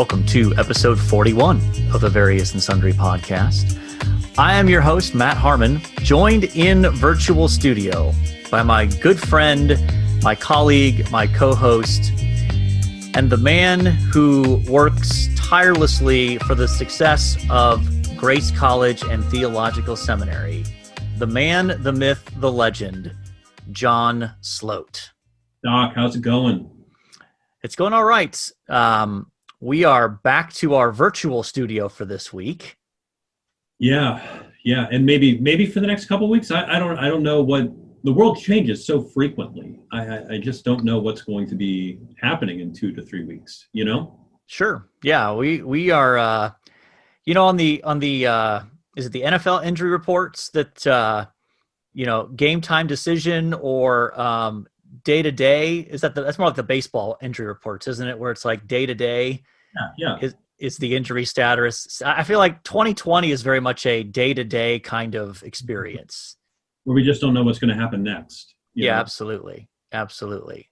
Welcome to episode 41 of the Various and Sundry podcast. I am your host, Matt Harmon, joined in virtual studio by my good friend, my colleague, my co-host, and the man who works tirelessly for the success of Grace College and Theological Seminary, the man, the myth, the legend, John Sloat. Doc, how's it going? It's going all right. We are back to our virtual studio for this week. Yeah, and maybe for the next couple of weeks. I don't know what the world changes so frequently. I just don't know what's going to be happening in 2 to 3 weeks. You know? Sure. Yeah, we are. On the is it the NFL injury reports that game time decision or day to day? Is that's more like the baseball injury reports, isn't it? Where it's like day to day. Yeah. Is the injury status? I feel like 2020 is very much a day to day kind of experience where we just don't know what's going to happen next. Yeah, absolutely.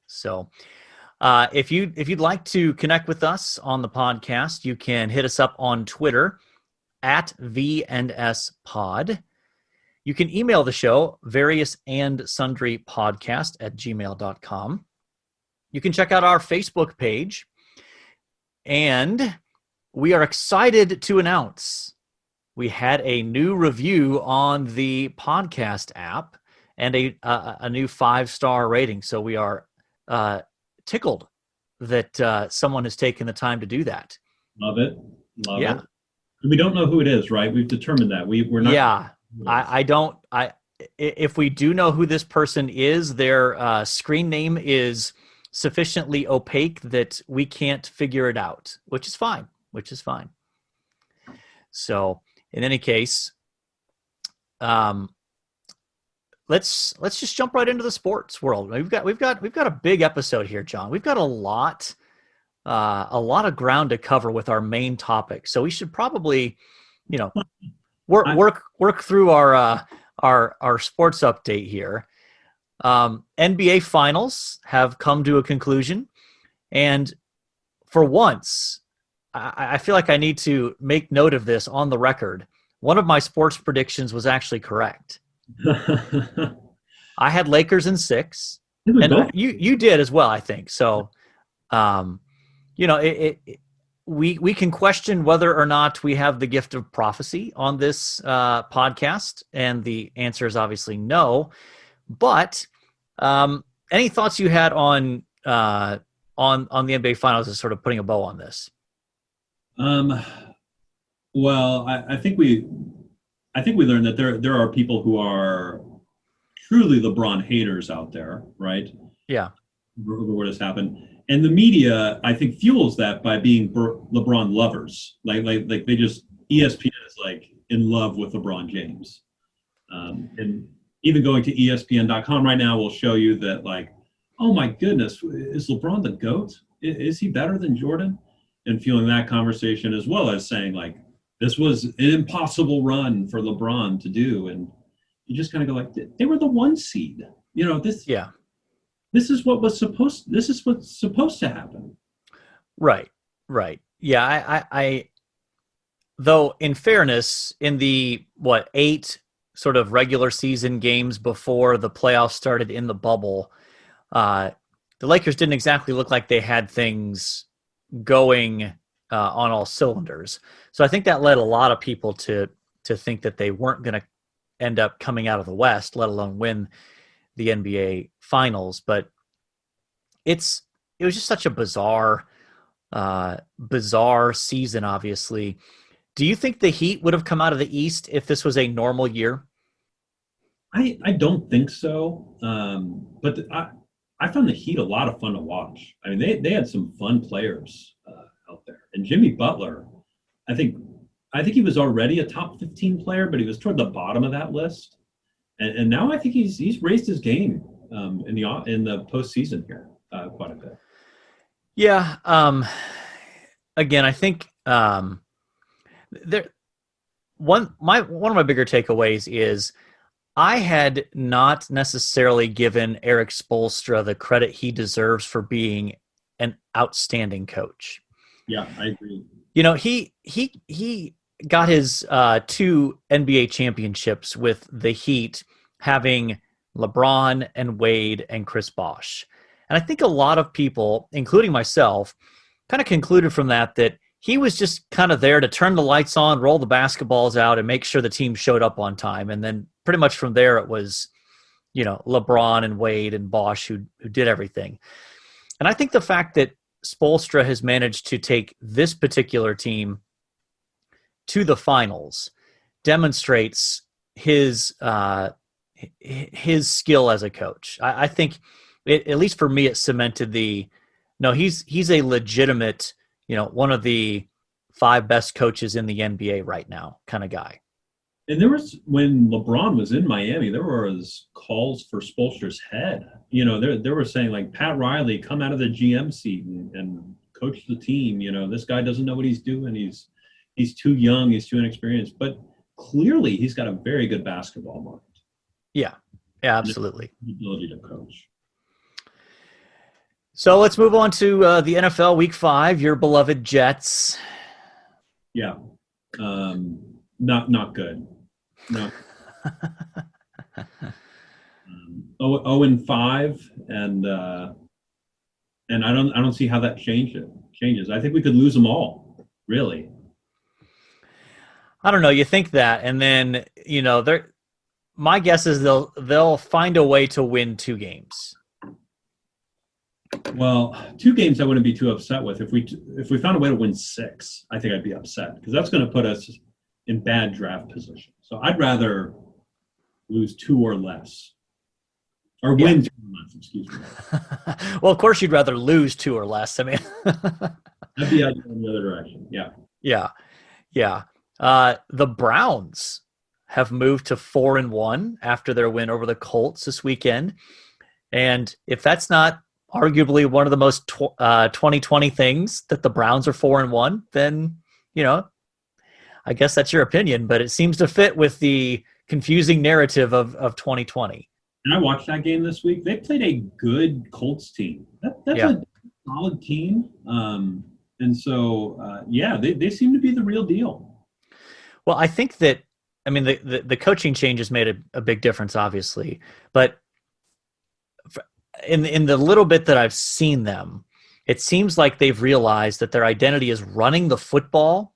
So, if you'd like to connect with us on the podcast, you can hit us up on Twitter at VNSPod. You can email the show, variousandsundrypodcast@gmail.com. You can check out our Facebook page. And we are excited to announce we had a new review on the podcast app and a new 5-star rating. So we are tickled that someone has taken the time to do that. Love it. We don't know who it is, right? We've determined that. We're not. Yeah, I don't. If we do know who this person is, their screen name is sufficiently opaque that we can't figure it out, which is fine. So in any case, let's just jump right into the sports world. We've got a big episode here, John. We've got a lot of ground to cover with our main topic. So we should probably, work through our sports update here. NBA finals have come to a conclusion, and for once, I feel like I need to make note of this on the record. One of my sports predictions was actually correct. I had Lakers in 6, and you did as well, I think. So, we can question whether or not we have the gift of prophecy on this podcast, and the answer is obviously no. But any thoughts you had on the NBA Finals as sort of putting a bow on this? Well, I think we learned that there are people who are truly LeBron haters out there, right? Yeah. What has happened, and the media, I think, fuels that by being LeBron lovers. Like they just ESPN is like in love with LeBron James, and even going to ESPN.com right now will show you that, like, oh my goodness, is LeBron the GOAT? Is he better than Jordan? And fueling that conversation, as well as saying, like, this was an impossible run for LeBron to do. And you just kind of go like, they were the 1 seed. This is what's supposed to happen. Right. Yeah, I though, in fairness, in the 8 sort of regular season games before the playoffs started in the bubble, the Lakers didn't exactly look like they had things going on all cylinders. So I think that led a lot of people to think that they weren't going to end up coming out of the West, let alone win the NBA Finals. But it was just such a bizarre season, obviously. Do you think the Heat would have come out of the East if this was a normal year? I don't think so. But I found the Heat a lot of fun to watch. I mean, they had some fun players out there. And Jimmy Butler, I think he was already a top 15 player, but he was toward the bottom of that list. And now I think he's raised his game in the postseason here quite a bit. Yeah. Again, I think one of my bigger takeaways is I had not necessarily given Eric Spoelstra the credit he deserves for being an outstanding coach. Yeah, I agree. He got his 2 NBA championships with the Heat, having LeBron and Wade and Chris Bosh. And I think a lot of people, including myself, kind of concluded from that he was just kind of there to turn the lights on, roll the basketballs out, and make sure the team showed up on time. And then pretty much from there, it was, LeBron and Wade and Bosh who did everything. And I think the fact that Spoelstra has managed to take this particular team to the finals demonstrates his skill as a coach. I think at least for me, it cemented he's a legitimate, one of the 5 best coaches in the NBA right now kind of guy. And there was, when LeBron was in Miami, there was calls for Spoelstra's head. They were saying, like, Pat Riley, come out of the GM seat and coach the team. This guy doesn't know what he's doing. He's too young. He's too inexperienced. But clearly, he's got a very good basketball mind. Yeah, absolutely. The ability to coach. So let's move on to the NFL Week 5, your beloved Jets. Yeah, not good. No. 0-5, and I don't see how that changes. I think we could lose them all, really. I don't know. You think that, and then my guess is they'll find a way to win 2 games. Well, 2 games I wouldn't be too upset with. If we found a way to win 6, I think I'd be upset, because that's going to put us in bad draft position. So I'd rather lose 2 or less, or win 2 or less. Excuse me. Well, of course, you'd rather lose 2 or less. I mean, I'd be out in the other direction. Yeah. The Browns have moved to 4-1 after their win over the Colts this weekend, and if that's not arguably one of the most 2020 things that the Browns are 4-1, then I guess that's your opinion, but it seems to fit with the confusing narrative of 2020. And I watched that game this week. They played a good Colts team. That's a solid team. And so, they seem to be the real deal. Well, I think that, the coaching changes made a big difference, obviously. But in the little bit that I've seen them, it seems like they've realized that their identity is running the football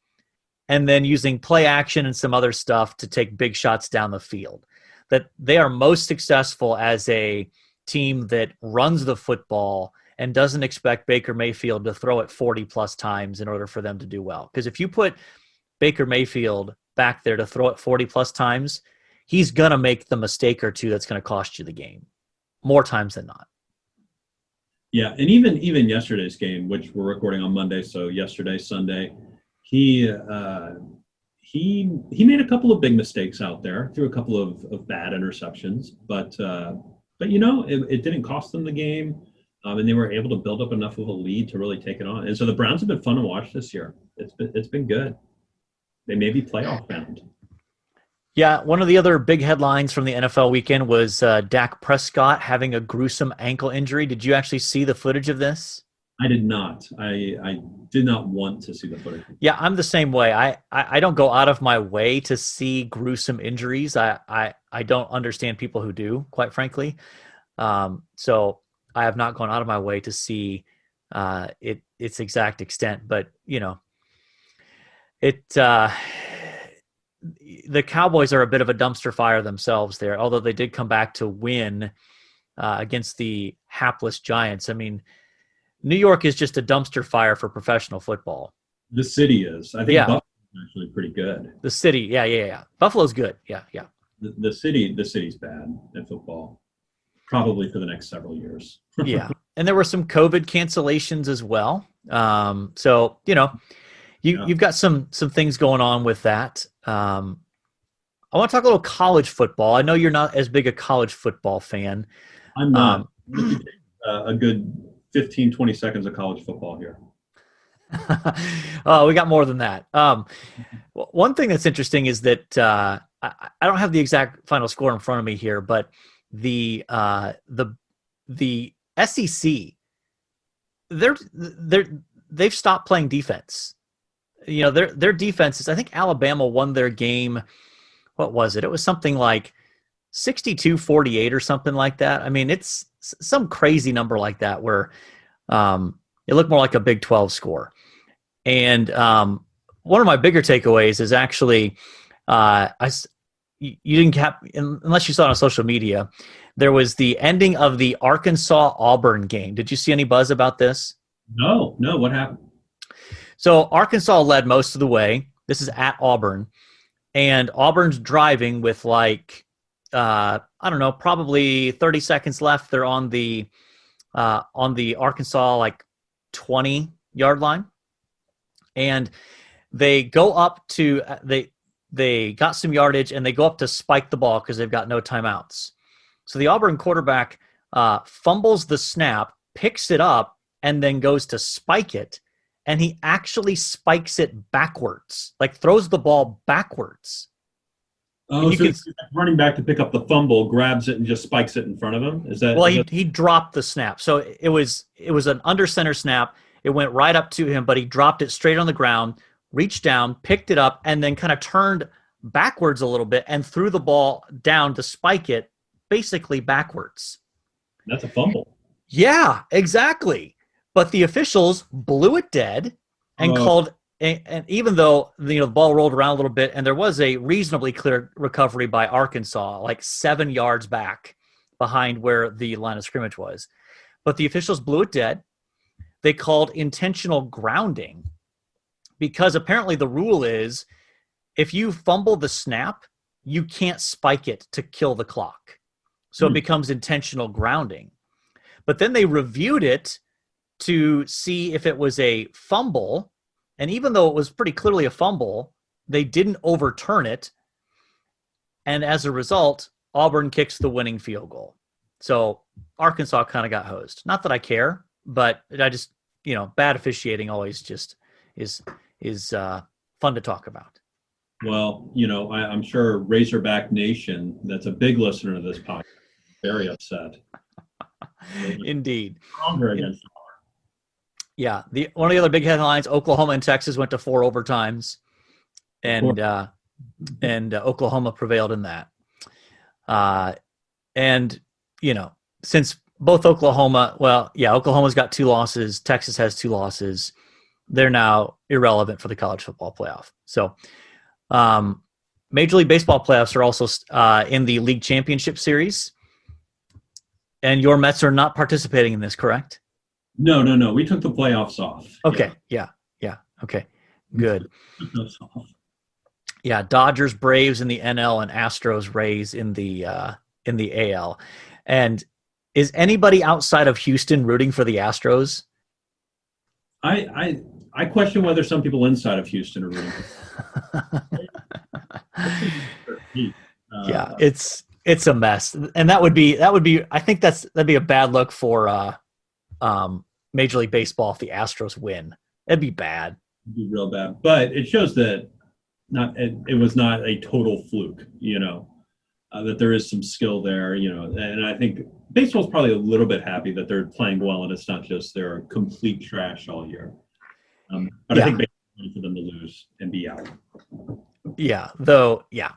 and then using play action and some other stuff to take big shots down the field. That they are most successful as a team that runs the football and doesn't expect Baker Mayfield to throw it 40-plus times in order for them to do well. Because if you put Baker Mayfield back there to throw it 40-plus times, he's going to make the mistake or two that's going to cost you the game, more times than not. Yeah, and even yesterday's game, which we're recording on Monday, so yesterday, Sunday, he made a couple of big mistakes out there, threw a couple of bad interceptions, but it didn't cost them the game, and they were able to build up enough of a lead to really take it on. And so the Browns have been fun to watch this year. It's been good. They may be playoff bound. Yeah, one of the other big headlines from the NFL weekend was Dak Prescott having a gruesome ankle injury. Did you actually see the footage of this? I did not. I did not want to see the footage. Yeah, I'm the same way. I don't go out of my way to see gruesome injuries. I don't understand people who do, quite frankly. So I have not gone out of my way to see its exact extent. But, the Cowboys are a bit of a dumpster fire themselves there, although they did come back to win against the hapless Giants. New York is just a dumpster fire for professional football. The city is. I think Buffalo's actually pretty good. The city, yeah. Buffalo's good, yeah. The city's bad at football, probably for the next several years. Yeah, and there were some COVID cancellations as well. So you've got some things going on with that. I want to talk a little college football. I know you're not as big a college football fan. I'm not. A good 15, 20 seconds of college football here. Oh, we got more than that. One thing that's interesting is that I don't have the exact final score in front of me here, but the SEC, they've stopped playing defense. Their defense is, I think Alabama won their game. What was it? It was something like 62-48 or something like that. I mean, it's some crazy number like that where it looked more like a Big 12 score. And one of my bigger takeaways is actually, you didn't unless you saw it on social media, there was the ending of the Arkansas-Auburn game. Did you see any buzz about this? No, what happened? So Arkansas led most of the way. This is at Auburn. And Auburn's driving with like, I don't know, probably 30 seconds left. They're on the Arkansas like 20-yard line. And they go up to they got some yardage and they go up to spike the ball because they've got no timeouts. So the Auburn quarterback fumbles the snap, picks it up, and then goes to spike it. And he actually spikes it backwards, like throws the ball backwards. Oh, so he's running back to pick up the fumble, grabs it, and just spikes it in front of him? Is that? Well, Is he dropped the snap. So it was an under center snap. It went right up to him, but he dropped it straight on the ground, reached down, picked it up, and then kind of turned backwards a little bit and threw the ball down to spike it basically backwards. That's a fumble. Yeah, exactly. But the officials blew it dead and called, and even though the ball rolled around a little bit and there was a reasonably clear recovery by Arkansas, like 7 yards back behind where the line of scrimmage was, but the officials blew it dead. They called intentional grounding because apparently the rule is if you fumble the snap, you can't spike it to kill the clock. So it becomes intentional grounding. But then they reviewed it to see if it was a fumble. And even though it was pretty clearly a fumble, they didn't overturn it. And as a result, Auburn kicks the winning field goal. So Arkansas kind of got hosed. Not that I care, but I just, bad officiating always just is fun to talk about. Well, I'm sure Razorback Nation, that's a big listener to this podcast, very upset. Indeed. Stronger against Auburn. Yeah. One of the other big headlines, Oklahoma and Texas went to 4 overtimes, and Oklahoma prevailed in that. Since both Oklahoma's got 2 losses, Texas has 2 losses, they're now irrelevant for the college football playoff. So Major League Baseball playoffs are also in the league championship series. And your Mets are not participating in this, correct? No. We took the playoffs off. Okay. Yeah. Okay. Good. Yeah. Dodgers, Braves in the NL, and Astros, Rays in the AL. And is anybody outside of Houston rooting for the Astros? I question whether some people inside of Houston are rooting. Yeah, it's a mess, and that would be. I think that'd be a bad look for Major League Baseball if the Astros win. It'd be bad. It'd be real bad, but it shows that it was not a total fluke. That there is some skill there. And I think baseball's probably a little bit happy that they're playing well, and it's not just they're complete trash all year. But I think baseball's ready for them to lose and be out. Yeah, though. Yeah.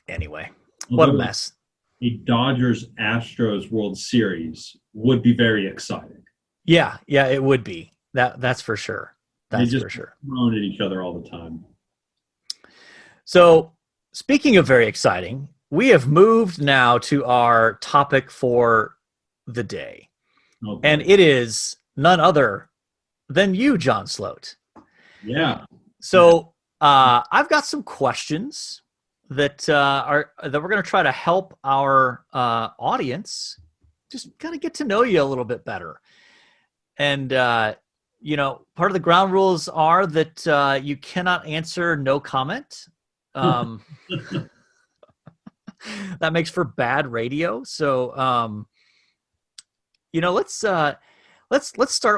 Anyway, what a mess. A Dodgers-Astros World Series would be very exciting. Yeah, it would be. That's for sure. That's for sure. Thrown at each other all the time. So, speaking of very exciting, we have moved now to our topic for the day. Okay. And it is none other than you, John Sloat. Yeah. So, I've got some questions that we're going to try to help our audience just kind of get to know you a little bit better. And part of the ground rules are that you cannot answer no comment. That makes for bad radio. So let's start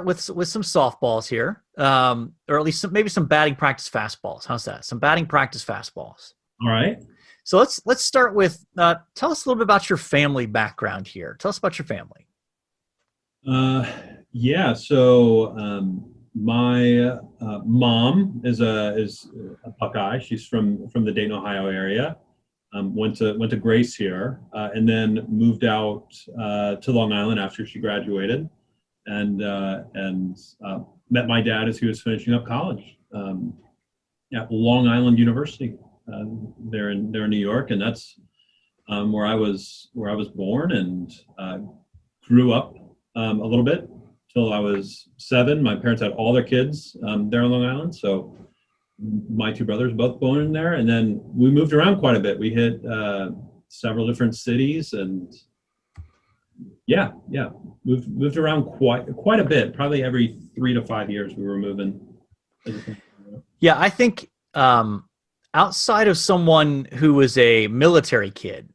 with some softballs here, or at least maybe some batting practice fastballs. How's that? Some batting practice fastballs. All right. So let's start with tell us a little bit about your family background here. Tell us about your family. Yeah. So my mom is a Buckeye. She's from the Dayton, Ohio area. Went to Grace here, and then moved out to Long Island after she graduated, and met my dad as he was finishing up college at Long Island University. There in New York, and that's where I was born and grew up a little bit till I was 7. My parents had all their kids there on Long Island, so my two brothers both born there, and then we moved around quite a bit. We hit several different cities, and yeah, moved around quite a bit. Probably every 3 to 5 years we were moving. Yeah, I think outside of someone who was a military kid,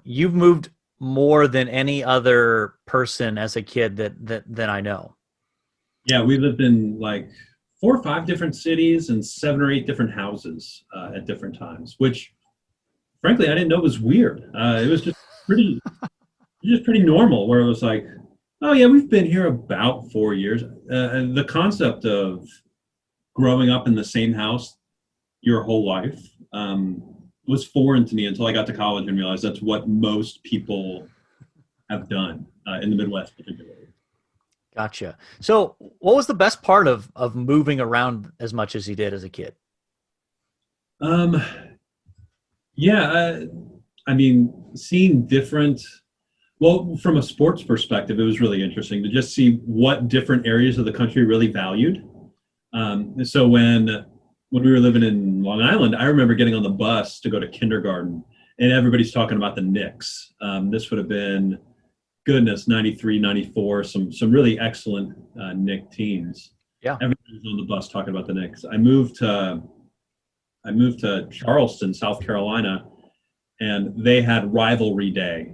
you've moved more than any other person as a kid that I know. Yeah, we lived in like 4 or 5 different cities and 7 or 8 different houses at different times, which frankly I didn't know was weird. It was just pretty normal. Where it was like, oh yeah, we've been here about 4 years. And the concept of growing up in the same house your whole life was foreign to me until I got to college and realized that's what most people have done in the Midwest, particularly. Gotcha. So, what was the best part of moving around as much as you did as a kid? Um, yeah, I mean, seeing different. Well, from a sports perspective, it was really interesting to just see what different areas of the country really valued. So when we were living in Long Island, I remember getting on the bus to go to kindergarten, and everybody's talking about the Knicks. This would have been, goodness, 93, 94, some really excellent Knick teams. Yeah. Everybody was on the bus talking about the Knicks. I moved to Charleston, South Carolina, and they had rivalry day,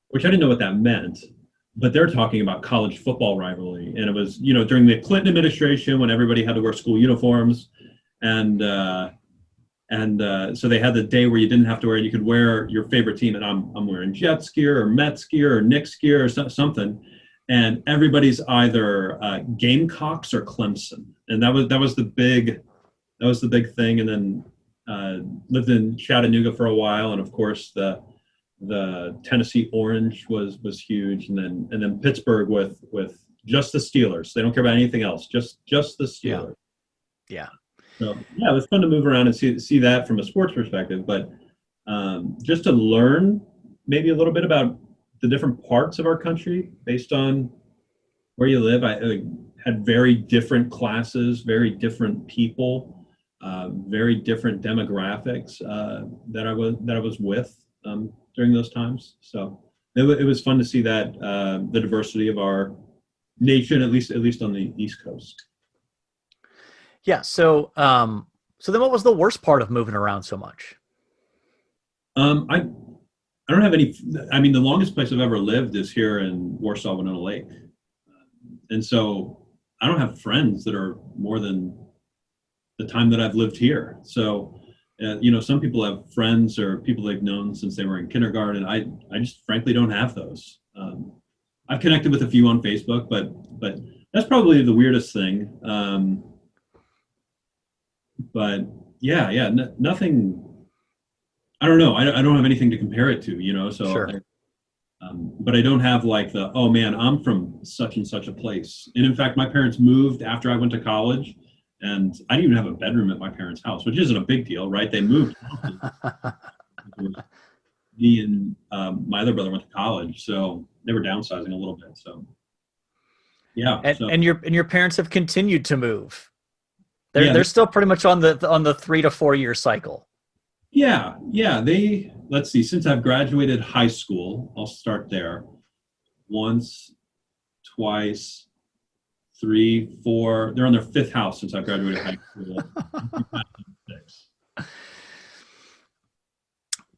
which I didn't know what that meant, but they're talking about college football rivalry. And it was, during the Clinton administration when everybody had to wear school uniforms. And so they had the day where you didn't have to wear it. You could wear your favorite team. And I'm wearing Jets gear or Mets gear or Knicks gear or something. And everybody's either Gamecocks or Clemson. And that was the big thing. And then lived in Chattanooga for a while. And of course the Tennessee Orange was huge, and then Pittsburgh with just the Steelers. They don't care about anything else, just the Steelers. Yeah. So yeah, it was fun to move around and see that from a sports perspective, but just to learn maybe a little bit about the different parts of our country based on where you live. I had very different classes, very different people, very different demographics that I was with during those times. So it was fun to see that the diversity of our nation, at least on the East Coast. Yeah. So then what was the worst part of moving around so much? I don't have any. I mean, the longest place I've ever lived is here in Warsaw, Winona Lake, and so I don't have friends that are more than the time that I've lived here. So, some people have friends or people they've known since they were in kindergarten. I just frankly don't have those. I've connected with a few on Facebook, but that's probably the weirdest thing. But yeah, nothing. I don't know. I don't have anything to compare it to, so. Sure. But I don't have like oh man, I'm from such and such a place. And in fact, my parents moved after I went to college, and I didn't even have a bedroom at my parents' house, which isn't a big deal, right? They moved. Me and my other brother went to college, so they were downsizing a little bit. So yeah. And your parents have continued to move. They're still pretty much on the 3 to 4 year cycle. Yeah. Let's see, since I've graduated high school, I'll start there. Once, twice, 3, 4. They're on their 5th house since I graduated high school.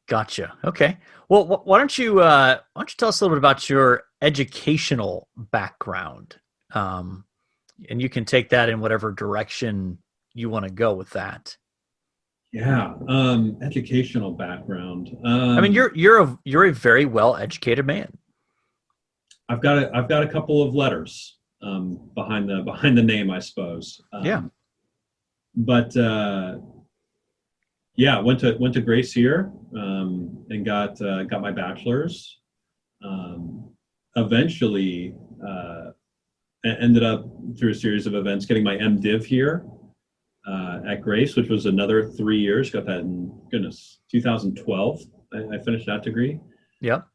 Gotcha. Okay. Well, why don't you tell us a little bit about your educational background, and you can take that in whatever direction you want to go with that. Yeah. Educational background. I mean, you're a very well educated man. I've got a couple of letters. behind the name, I suppose. Yeah. But yeah, went to Grace here, and got my bachelor's. Eventually, ended up through a series of events getting my MDiv here at Grace, which was another 3 years. Got that in 2012. I finished that degree. Yep.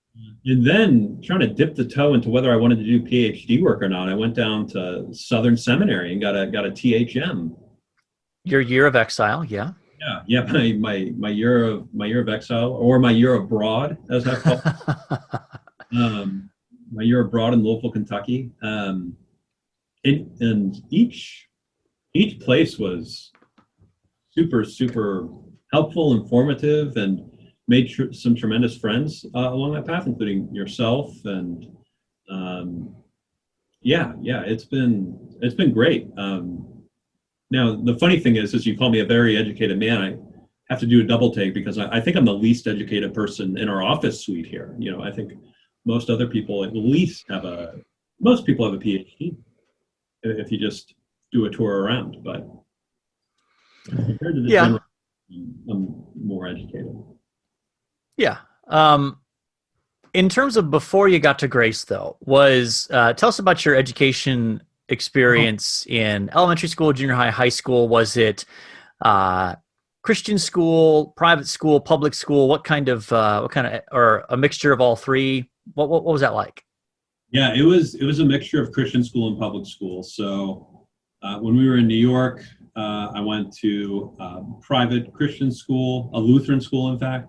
And then trying to dip the toe into whether I wanted to do PhD work or not, I went down to Southern Seminary and got a THM. Your year of exile. Yeah. Yeah. My year of exile, or my year abroad, as I call it. My year abroad in Louisville, Kentucky. And each place was super helpful, informative, and made some tremendous friends along that path, including yourself. And yeah, it's been great. Now the funny thing is you call me a very educated man. I have to do a double take because I think I'm the least educated person in our office suite here. I think most other people at least most people have a PhD if you just do a tour around. But compared to the general, I'm more educated. Yeah. In terms of before you got to Grace, though, tell us about your education experience in elementary school, junior high, high school. Was it Christian school, private school, public school? What kind of, or a mixture of all three? What was that like? Yeah, it was a mixture of Christian school and public school. So when we were in New York, I went to private Christian school, a Lutheran school, in fact,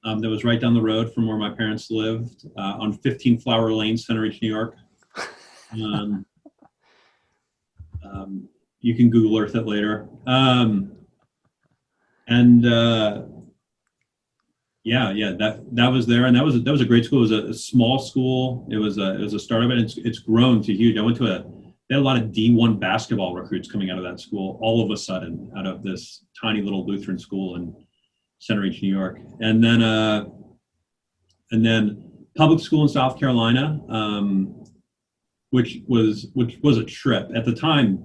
that was right down the road from where my parents lived, on 15 Flower Lane, Center Ridge, New York. You can Google Earth it later. That was there, and that was a great school. It was a small school. It was a startup, and it's grown to huge. I went to they had a lot of D1 basketball recruits coming out of that school all of a sudden, out of this tiny little Lutheran school in Center Ridge, New York. And then public school in South Carolina, which was a trip. At the time,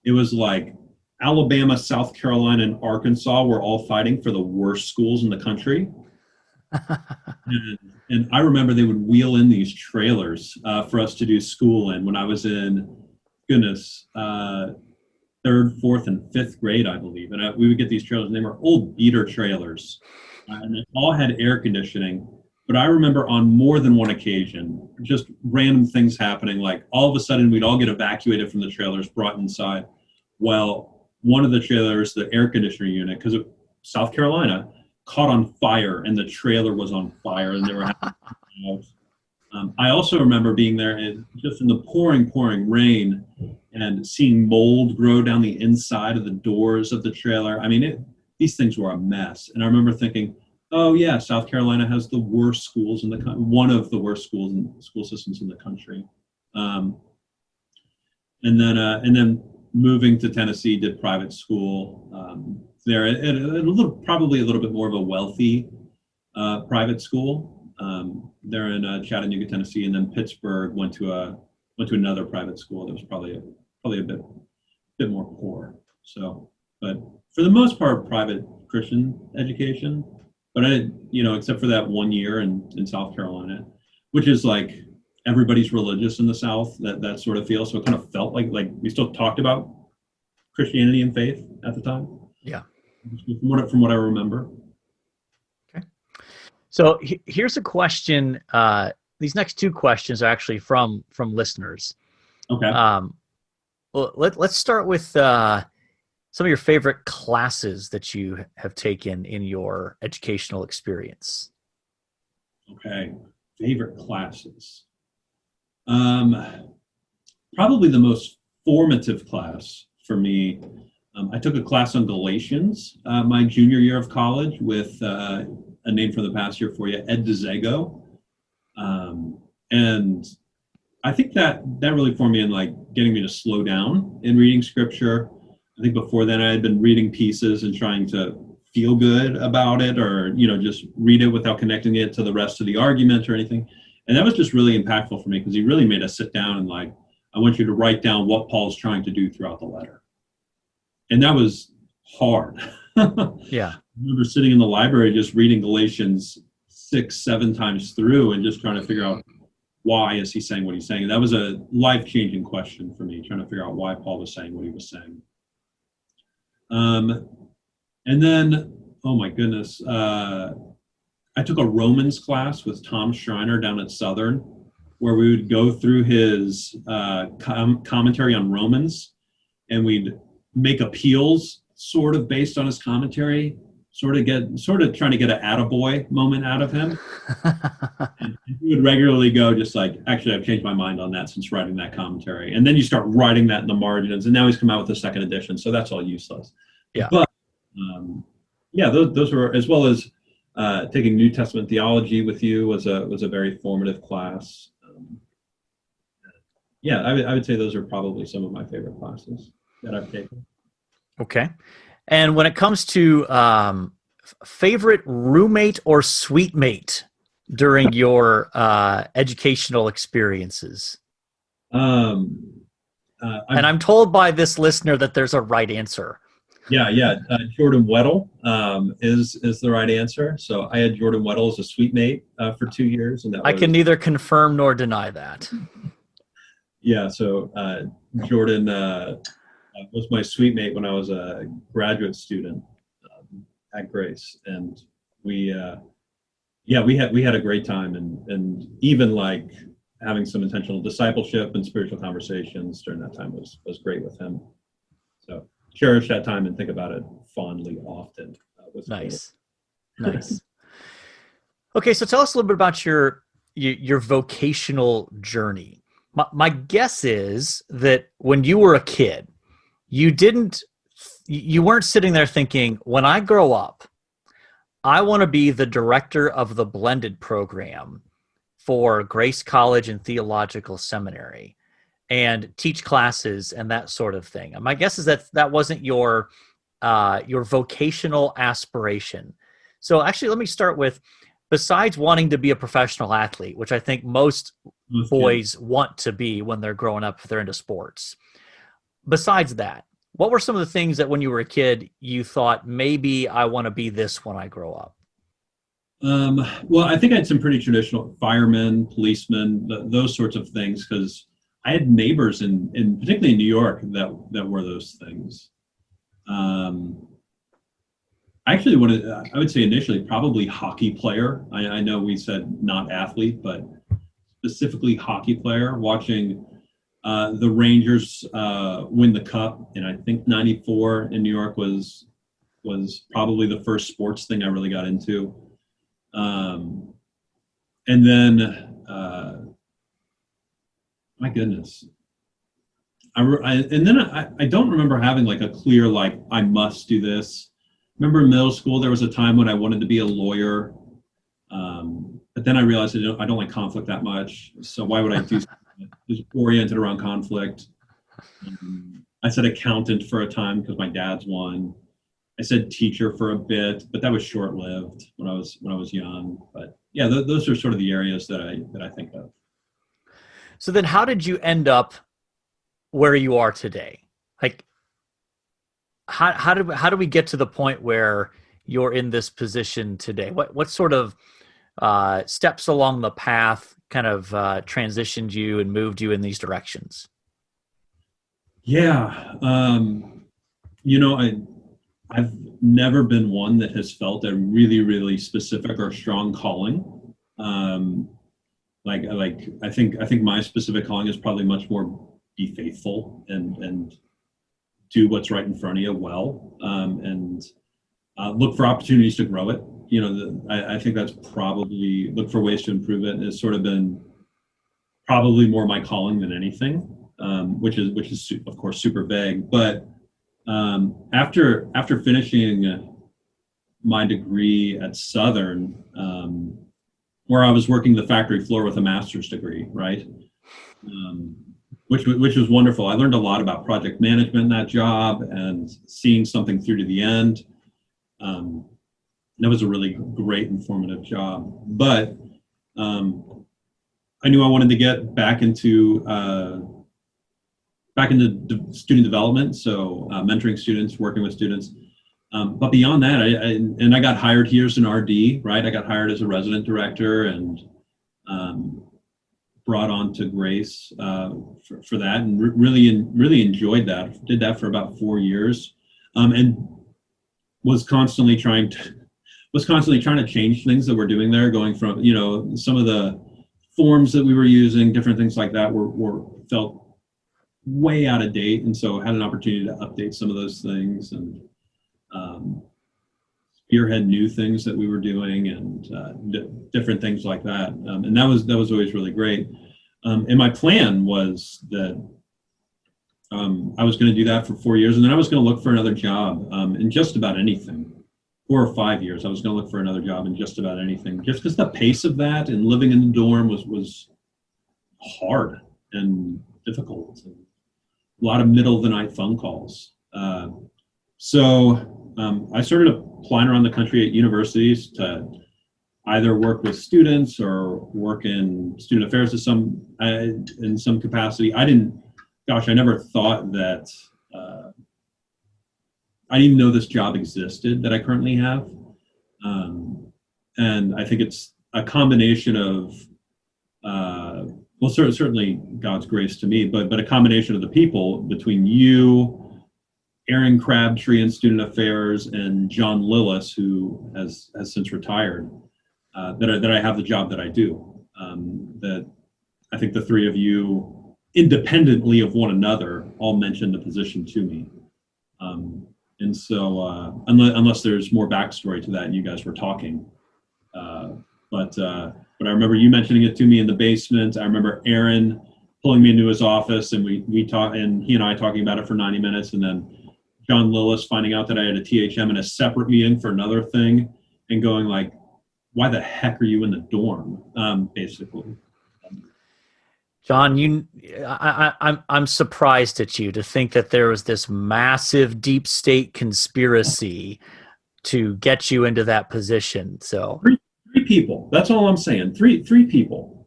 it was like Alabama, South Carolina, and Arkansas were all fighting for the worst schools in the country. and I remember they would wheel in these trailers for us to do school in when I was in, third, fourth, and fifth grade, I believe. And we would get these trailers, and they were old beater trailers. And they all had air conditioning. But I remember on more than one occasion, just random things happening. Like all of a sudden, we'd all get evacuated from the trailers, brought inside. Well, one of the trailers, the air conditioner unit, because of South Carolina, caught on fire, and the trailer was on fire, and they were having I also remember being there just in the pouring rain and seeing mold grow down the inside of the doors of the trailer. I mean, these things were a mess. And I remember thinking, oh yeah, South Carolina has the worst schools in the country, one of the worst schools and school systems in the country. And then moving to Tennessee, did private school there at probably a little bit more of a wealthy private school. There in Chattanooga, Tennessee, and then Pittsburgh went to another private school that was probably a bit more poor. So, but for the most part, private Christian education. But I, except for that 1 year in South Carolina, which is like everybody's religious in the South, that sort of feel. So it kind of felt like we still talked about Christianity and faith at the time. Yeah. From what I remember. So here's a question. These next two questions are actually from listeners. Okay. Well, let's start with some of your favorite classes that you have taken in your educational experience. Okay. Favorite classes. Probably the most formative class for me. I took a class on Galatians my junior year of college with a name from the past year for you, Ed DeZago. And I think that really formed me in getting me to slow down in reading scripture. I think before then I had been reading pieces and trying to feel good about it, or, just read it without connecting it to the rest of the argument or anything. And that was just really impactful for me because he really made us sit down and I want you to write down what Paul's trying to do throughout the letter. And that was hard. I Yeah. remember sitting in the library just reading Galatians 6, 7 times through and just trying to figure out why is he saying what he's saying. And that was a life-changing question for me, trying to figure out why Paul was saying what he was saying. And then, oh my goodness, I took a Romans class with Tom Schreiner down at Southern, where we would go through his commentary on Romans, and we'd make appeals sort of based on his commentary, sort of trying to get an attaboy moment out of him. And he would regularly go just like, actually, I've changed my mind on that since writing that commentary. And then you start writing that in the margins, and now he's come out with the second edition, so that's all useless. Yeah. But yeah, those were, as well as taking New Testament theology with you was a very formative class. Yeah, I would say those are probably some of my favorite classes that I've taken. Okay. And when it comes to favorite roommate or suite mate during your educational experiences? And I'm told by this listener that there's a right answer. Yeah. Jordan Weddle is the right answer. So I had Jordan Weddle as a suite mate for 2 years, and I can neither confirm nor deny that. Yeah. So Jordan was my suite mate when I was a graduate student at Grace, and we had a great time, and even like having some intentional discipleship and spiritual conversations during that time was great with him. So cherish that time and think about it fondly often. Nice. Okay, so tell us a little bit about your vocational journey. My guess is that when you were a kid, you weren't sitting there thinking, when I grow up, I want to be the director of the blended program for Grace College and Theological Seminary and teach classes and that sort of thing. My guess is that wasn't your vocational aspiration. So actually, let me start with, besides wanting to be a professional athlete, which I think most boys want to be when they're growing up, if they're into sports. Besides that, what were some of the things that when you were a kid, you thought, maybe I want to be this when I grow up? Well, I think I had some pretty traditional firemen, policemen, those sorts of things, because I had neighbors in particularly in New York that were those things. I actually I would say initially probably hockey player. I know we said not athlete, but specifically hockey player, watching the Rangers win the cup, and I think '94 in New York was probably the first sports thing I really got into. And then, my goodness, I don't remember having like a clear, like, I must do this. Remember in middle school, there was a time when I wanted to be a lawyer. But then I realized I don't like conflict that much. So why would I do something that is oriented around conflict? I said accountant for a time because my dad's one. I said teacher for a bit, but that was short-lived when I was young. But yeah, those are sort of the areas that I think of. So then, how did you end up where you are today? Like, how do we get to the point where you're in this position today? What sort of steps along the path kind of transitioned you and moved you in these directions? Yeah, I've never been one that has felt a really, really specific or strong calling. I think my specific calling is probably much more be faithful and do what's right in front of you well, and look for opportunities to grow it. I think that's probably look for ways to improve it. Has sort of been probably more my calling than anything, which is of course super vague. But after finishing my degree at Southern, where I was working the factory floor with a master's degree, right? Which was wonderful. I learned a lot about project management in that job and seeing something through to the end. That was a really great informative job. But I knew I wanted to get back into back into student development, so mentoring students, working with students. But beyond that, I got hired here as an RD, right? I got hired as a resident director and brought on to Grace for that, and really enjoyed that. Did that for about 4 years, and was constantly trying to change things that we're doing there, going from, some of the forms that we were using, different things like that were felt way out of date, and so had an opportunity to update some of those things and spearhead new things that we were doing and different things like that. And that was always really great. And my plan was that I was going to do that for 4 years, and then I was going to look for another job in just about anything. 4 or 5 years, I was going to look for another job in just about anything, just because the pace of that and living in the dorm was hard and difficult. And a lot of middle of the night phone calls. So I started applying around the country at universities to either work with students or work in student affairs in some capacity. I never thought that, I didn't even know this job existed that I currently have. And I think it's a combination of, certainly God's grace to me, but a combination of the people between you, Aaron Crabtree in Student Affairs, and John Lillis, who has since retired, that I have the job that I do. That I think the three of you, independently of one another, all mentioned the position to me. And so, unless there's more backstory to that, and you guys were talking, but I remember you mentioning it to me in the basement. I remember Aaron pulling me into his office, and we talked, and he and I talking about it for 90 minutes, and then John Lillis finding out that I had a THM and a separate meeting for another thing, and going like, "Why the heck are you in the dorm?" Basically. John, I'm surprised at you to think that there was this massive deep state conspiracy to get you into that position. So three people. That's all I'm saying. Three people.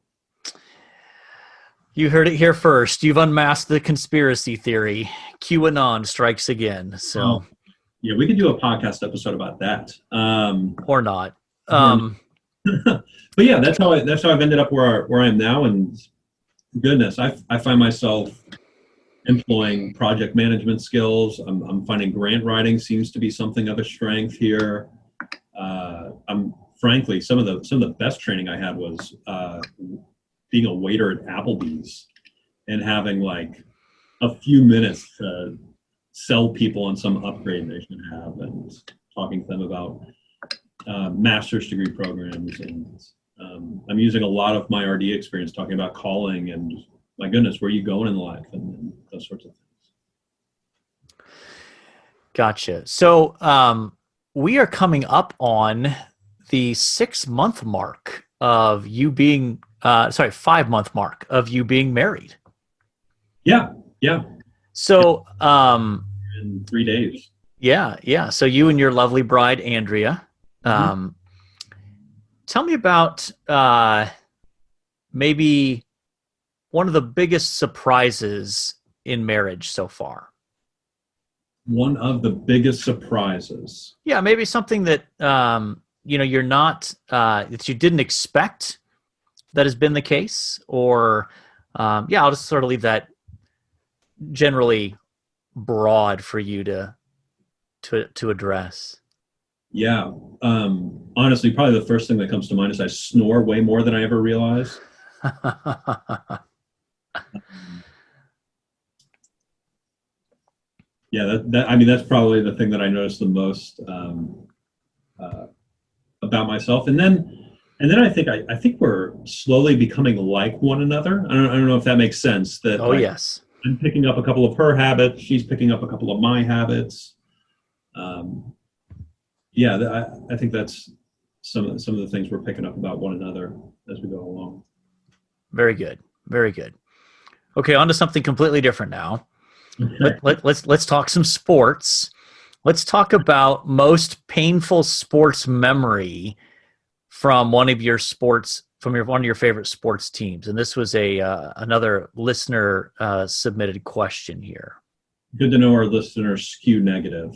You heard it here first. You've unmasked the conspiracy theory. QAnon strikes again. So yeah, we could do a podcast episode about that. Or not. But yeah, that's how I've ended up where I am now. And goodness, I find myself employing project management skills. I'm finding grant writing seems to be something of a strength here. I'm frankly, some of the best training I had was being a waiter at Applebee's and having like a few minutes to sell people on some upgrade they should have, and talking to them about master's degree programs. And I'm using a lot of my RD experience talking about calling and, my goodness, where are you going in life, and those sorts of things. Gotcha. So we are coming up on the 6-month mark of you being, 5-month mark of you being married. Yeah. So in 3 days. Yeah. So you and your lovely bride, Andrea. Tell me about maybe one of the biggest surprises in marriage so far. One of the biggest surprises. Yeah, maybe something that you're not that you didn't expect that has been the case, or I'll just sort of leave that generally broad for you to address. Yeah. Honestly, probably the first thing that comes to mind is I snore way more than I ever realized. Yeah, that's probably the thing that I noticed the most about myself. And then I think we're slowly becoming like one another. I don't know if that makes sense. That Yes. I'm picking up a couple of her habits. She's picking up a couple of my habits. I think that's some of the things we're picking up about one another as we go along. Very good. Very good. Okay, on to something completely different now. Let's talk some sports. Let's talk about most painful sports memory from one of your sports from one of your favorite sports teams, and this was a another listener submitted question here. Good to know our listeners skew negative.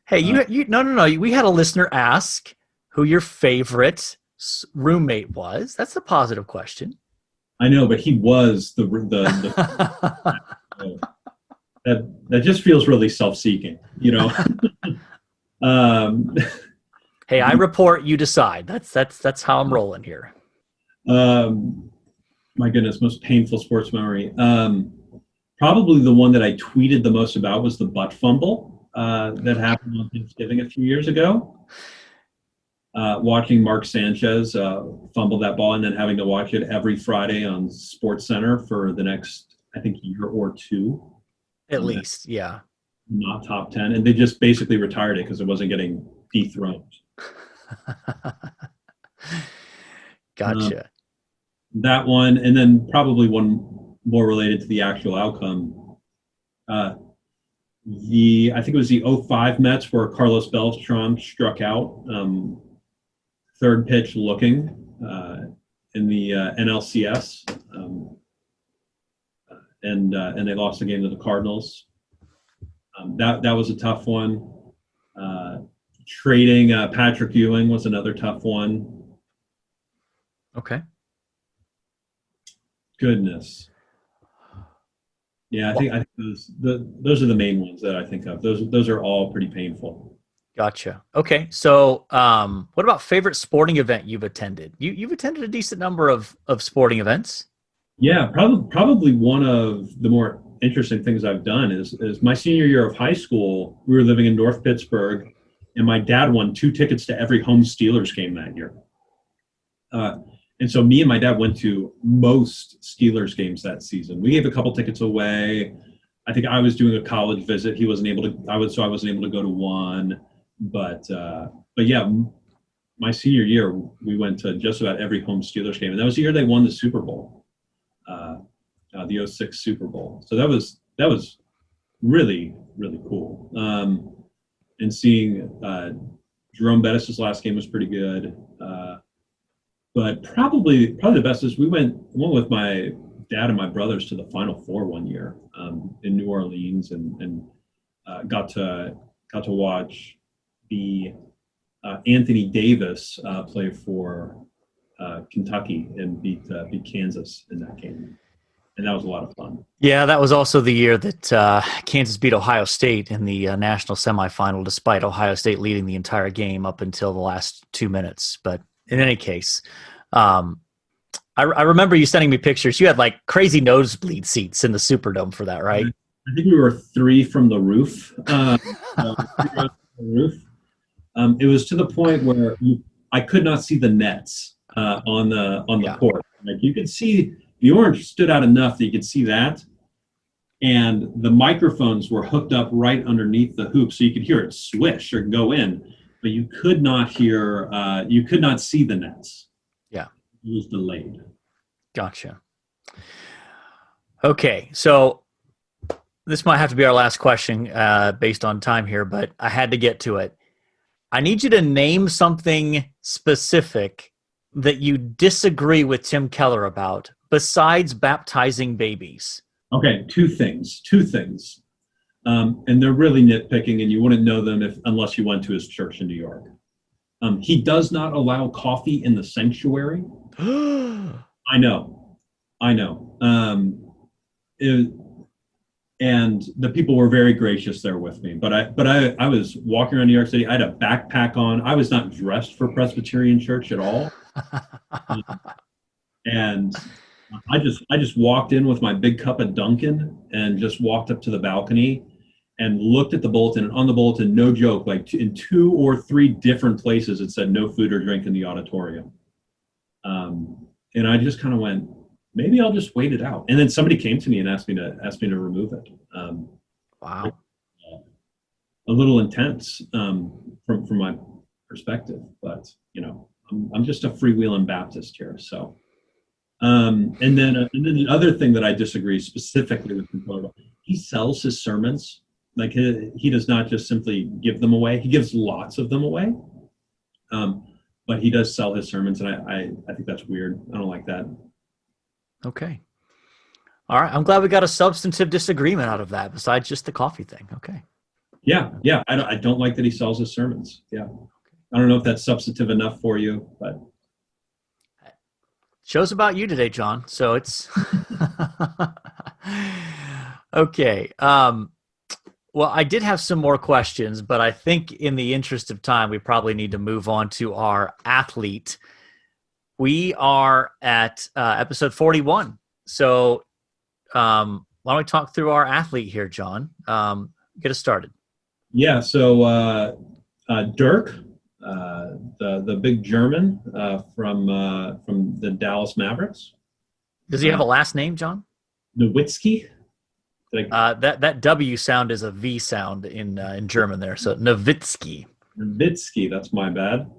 Hey, you no. We had a listener ask who your favorite roommate was. That's a positive question. I know, but he was the that just feels really self-seeking, you know. Hey, I report, you decide. That's how I'm rolling here. My goodness, most painful sports memory. Probably the one that I tweeted the most about was the butt fumble that happened on Thanksgiving a few years ago. Watching Mark Sanchez fumble that ball and then having to watch it every Friday on SportsCenter for the next, I think, year or two. At least, yeah. Not top 10. And they just basically retired it because it wasn't getting dethroned. Gotcha. That one, and then probably one more related to the actual outcome. I think it was the 05 Mets where Carlos Beltran struck out third pitch looking in the NLCS, and they lost the game to the Cardinals. That was a tough one. Trading Patrick Ewing was another tough one. Okay. Goodness. Yeah, I think those are the main ones that I think of. Those are all pretty painful. Gotcha. Okay, so what about favorite sporting event you've attended? You've attended a decent number of sporting events. Yeah, probably one of the more interesting things I've done is my senior year of high school. We were living in North Pittsburgh, and my dad won 2 tickets to every home Steelers game that year. And so me and my dad went to most Steelers games that season. We gave a couple tickets away. I think I was doing a college visit. He wasn't able to. I wasn't able to go to one. But yeah, my senior year we went to just about every home Steelers game, and that was the year they won the Super Bowl, the 06 Super Bowl. So that was really cool. And seeing Jerome Bettis' last game was pretty good. But probably the best is we went with my dad and my brothers to the Final Four one year in New Orleans, and got to watch the Anthony Davis play for Kentucky and beat Kansas in that game, and that was a lot of fun. Yeah, that was also the year that Kansas beat Ohio State in the national semifinal, despite Ohio State leading the entire game up until the last 2 minutes. But in any case, I remember you sending me pictures. You had like crazy nosebleed seats in the Superdome for that, right? I think we were 3 from the roof. It was to the point where I could not see the nets on the court. Like you could see the orange stood out enough that you could see that, and the microphones were hooked up right underneath the hoop, so you could hear it swish or go in, but you could not hear. You could not see the nets. Yeah, it was delayed. Gotcha. Okay, so this might have to be our last question based on time here, but I had to get to it. I need you to name something specific that you disagree with Tim Keller about besides baptizing babies. Okay, two things. And they're really nitpicking, and you wouldn't know them unless you went to his church in New York. He does not allow coffee in the sanctuary. I know. And the people were very gracious there with me. But I was walking around New York City. I had a backpack on. I was not dressed for Presbyterian church at all. And I just walked in with my big cup of Dunkin' and just walked up to the balcony and looked at the bulletin. And on the bulletin, no joke, like in 2 or 3 different places, it said no food or drink in the auditorium. And I just kind of went, maybe I'll just wait it out. And then somebody came to me and asked me to remove it. Wow. A little intense from my perspective, but I'm just a freewheeling Baptist here. So, and then the other thing that I disagree specifically with Concordo, he sells his sermons. Like he does not just simply give them away. He gives lots of them away. But he does sell his sermons, and I think that's weird. I don't like that. Okay. All right. I'm glad we got a substantive disagreement out of that besides just the coffee thing. Okay. Yeah. I don't like that he sells his sermons. Yeah. I don't know if that's substantive enough for you, but Show's about you today, John. So it's okay. Well, I did have some more questions, but I think in the interest of time, we probably need to move on to our athlete. We are at episode 41. So why don't we talk through our athlete here, John? Get us started. yeah. So Dirk, the big German from the Dallas Mavericks, Does he have a last name, John? Nowitzki. That W sound is a V sound in German there. So Nowitzki. Nowitzki, that's my bad.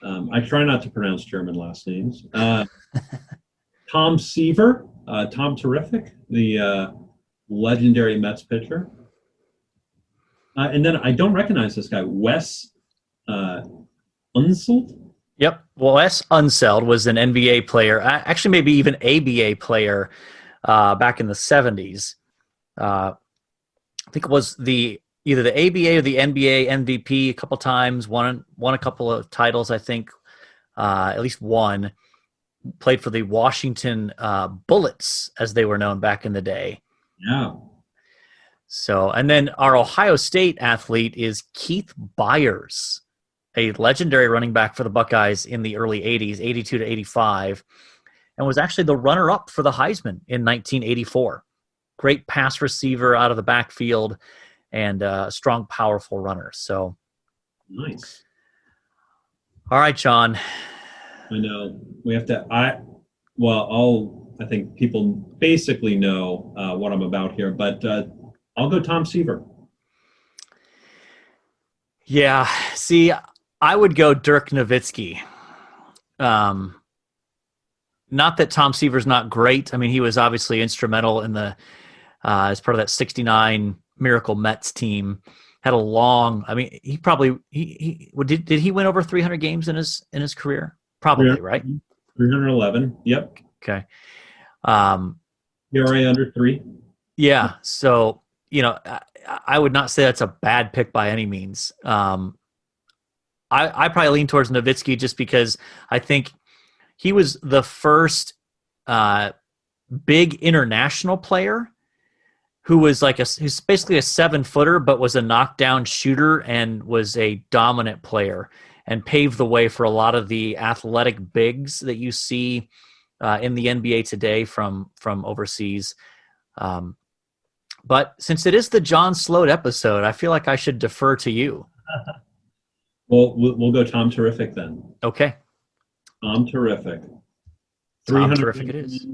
I try not to pronounce German last names. Tom Seaver, Tom Terrific, the legendary Mets pitcher. And then I don't recognize this guy, Wes Unseld. Yep. Well, Wes Unseld was an NBA player, actually maybe even ABA player back in the 70s. I think it was either the ABA or the NBA MVP a couple times, won a couple of titles, I think, at least one. Played for the Washington Bullets, as they were known back in the day. Yeah. So, and then our Ohio State athlete is Keith Byers, a legendary running back for the Buckeyes in the early 80s, 82 to 85, and was actually the runner-up for the Heisman in 1984. Great pass receiver out of the backfield and a strong, powerful runner. So, nice. All right, John. I know we have to. I think people basically know what I'm about here, but I'll go Tom Seaver. Yeah. See, I would go Dirk Nowitzki. Not that Tom Seaver's not great. I mean, he was obviously instrumental in the as part of that '69 Miracle Mets team. Had a long. I mean, he probably did he win over 300 games in his career? Probably, right? 311. Yep. Okay. ERA under 3. Yeah. So I would not say that's a bad pick by any means. I probably lean towards Nowitzki just because I think he was the first big international player who was who's basically a 7-footer, but was a knockdown shooter and was a dominant player and paved the way for a lot of the athletic bigs that you see in the NBA today from overseas. But since it is the John Sloat episode, I feel like I should defer to you. Well, we'll go Tom Terrific then. Okay. Tom Terrific. Tom Terrific it is.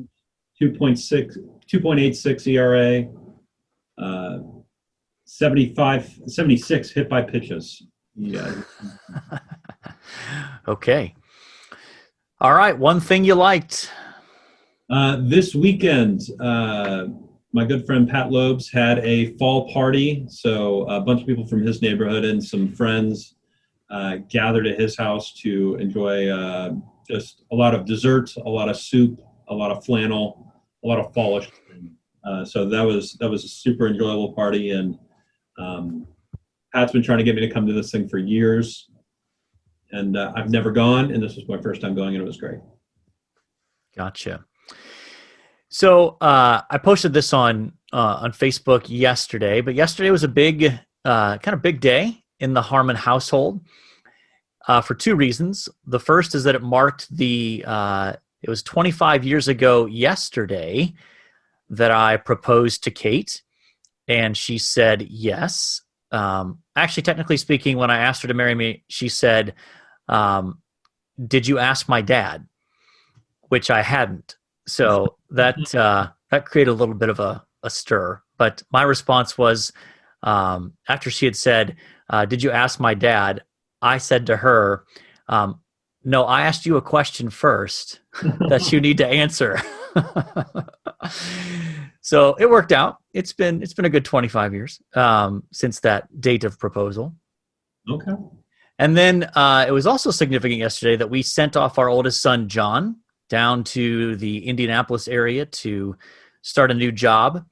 2.86 ERA. 76 hit by pitches. Yeah. Okay. All right. One thing you liked. This weekend, my good friend Pat Lobes had a fall party. So a bunch of people from his neighborhood and some friends gathered at his house to enjoy just a lot of desserts, a lot of soup, a lot of flannel, a lot of fallish. So that was a super enjoyable party, and Pat's been trying to get me to come to this thing for years, and I've never gone, and this was my first time going, and it was great. Gotcha. So I posted this on Facebook yesterday, but yesterday was a big, kind of big day in the Harmon household for two reasons. The first is that it marked it was 25 years ago yesterday that I proposed to Kate, and she said yes. Actually, technically speaking, when I asked her to marry me, she said, "Did you ask my dad?" Which I hadn't. So that created a little bit of a stir. But my response was, after she had said, "Did you ask my dad?" I said to her, "No, I asked you a question first that you need to answer." So it worked out. It's been a good 25 years since that date of proposal. Okay. And then it was also significant yesterday that we sent off our oldest son, John, down to the Indianapolis area to start a new job.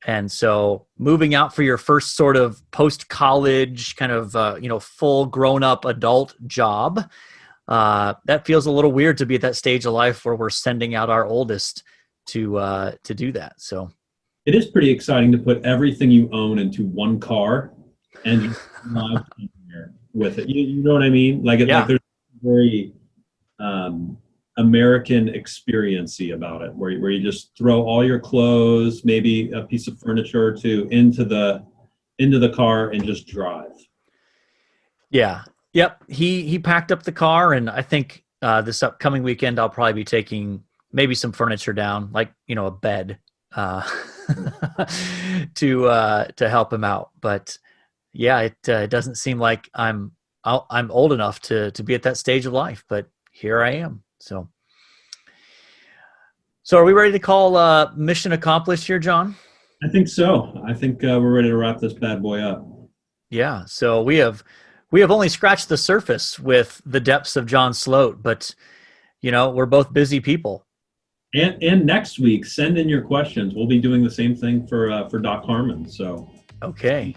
And so moving out for your first sort of post-college kind of, full grown-up adult job, that feels a little weird to be at that stage of life where we're sending out our oldest to do that. So it is pretty exciting to put everything you own into one car and just drive somewhere with it. You know what I mean? Like there's a very American experience-y about it, where you just throw all your clothes, maybe a piece of furniture or two into the car and just drive. Yeah. Yep. He packed up the car, and I think this upcoming weekend I'll probably be taking maybe some furniture down, like a bed, to help him out. But yeah, it doesn't seem like I'm old enough to be at that stage of life, but here I am. So are we ready to call mission accomplished here, John? I think so. I think we're ready to wrap this bad boy up. Yeah. So we have only scratched the surface with the depths of John Sloat, but we're both busy people. And next week, send in your questions. We'll be doing the same thing for Doc Harmon. So okay.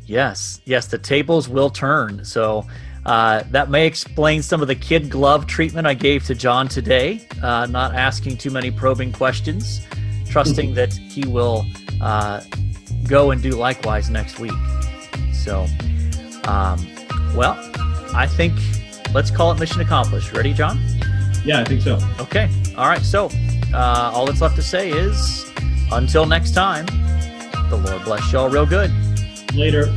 Yes, the tables will turn. So that may explain some of the kid glove treatment I gave to John today, not asking too many probing questions, trusting that he will go and do likewise next week. So, I think let's call it mission accomplished. Ready, John? Yeah, I think so. Okay. All right. So all that's left to say is until next time, the Lord bless y'all real good. Later.